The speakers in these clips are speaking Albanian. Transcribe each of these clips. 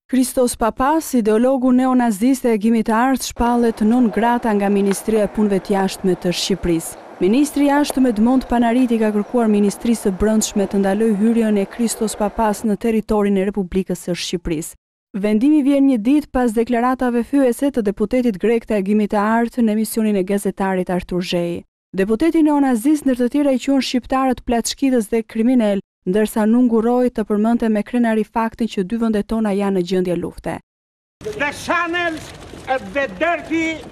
Christos Papas, ideologu neonazist e Hegjimit të Ardh, shpallet non grata nga Ministria e Punëve të Jashtme të Shqipërisë. Ministri i Jashtëm Edmond Panariti ka kërkuar Ministrisë së Brendshme të ndalojë hyrjen e Christos Papas në territorin e Republikës së Shqipërisë. Vendimi vjen një ditë pas deklaratave fyese të deputetit grek të Hegjimit të Ardh në emisionin e gazetarit Artur Zhei. Deputeti neonazist ndër të tjera i quan shqiptarët plaçkidhës dhe kriminal, ndërsa nuk nguroi të përmendte me krenari faktin që dy vendet tona janë në gjendje lufte. The channels of the dirty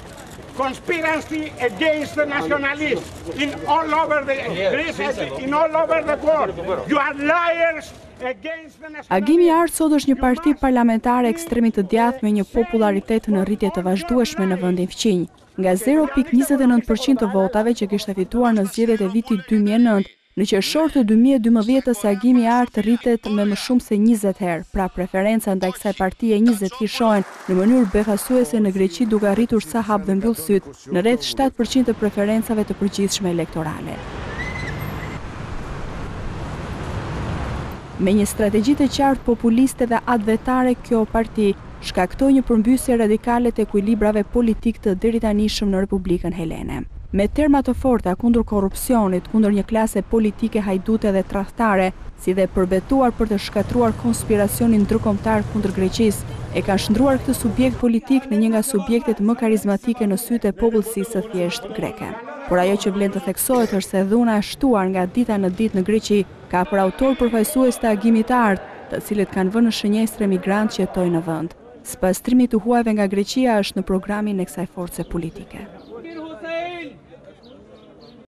conspiracy against the nationalists in all over the Greece and in all over the world. You are liars against the nationalists. Hegjimi i Ardh sot është një parti parlamentare ekstremit të djathtë me një popularitet në rritje të vazhdueshme në vendin fqinj. Nga 0.29% të votave që kishte fituar në zgjedhjet e vitit 2009, në qershor të 2012-s Hegjimi i Ardh rritet me më shumë se 20 herë, pra preferenca ndaj kësaj partie 20 kishohen në mënyrë befasuese në Greqi duke arritur sa hap dhe mbyll syt në rreth 7% të preferencave të përgjithshme elektorale. Me një strategji të qartë populiste dhe advetare, kjo parti shkaktoi një përmbysje radikale të ekuilibrave politik të deritanishëm në Republikën Helene. Me terma të forta kundër korrupsionit, kundër një klase politike hajdute dhe tradhtare, si dhe përbetuar për të shkatruar konspiracionin ndërkombëtar kundër Greqisë, e ka shndruar këtë subjekt politik në një nga subjektet më karizmatike në sytë e popullsisë së thjeshtë greke. Por ajo që vlen të theksohet është se dhuna e shtuar nga dita në ditë në Greqi ka për autor përfaqësues të Hegjimit të Ardh, të cilët kanë vënë në shënjestre migrantë që jetojnë në vend. Spastrimit të huajve nga Greqia është në programin e kësaj force politike.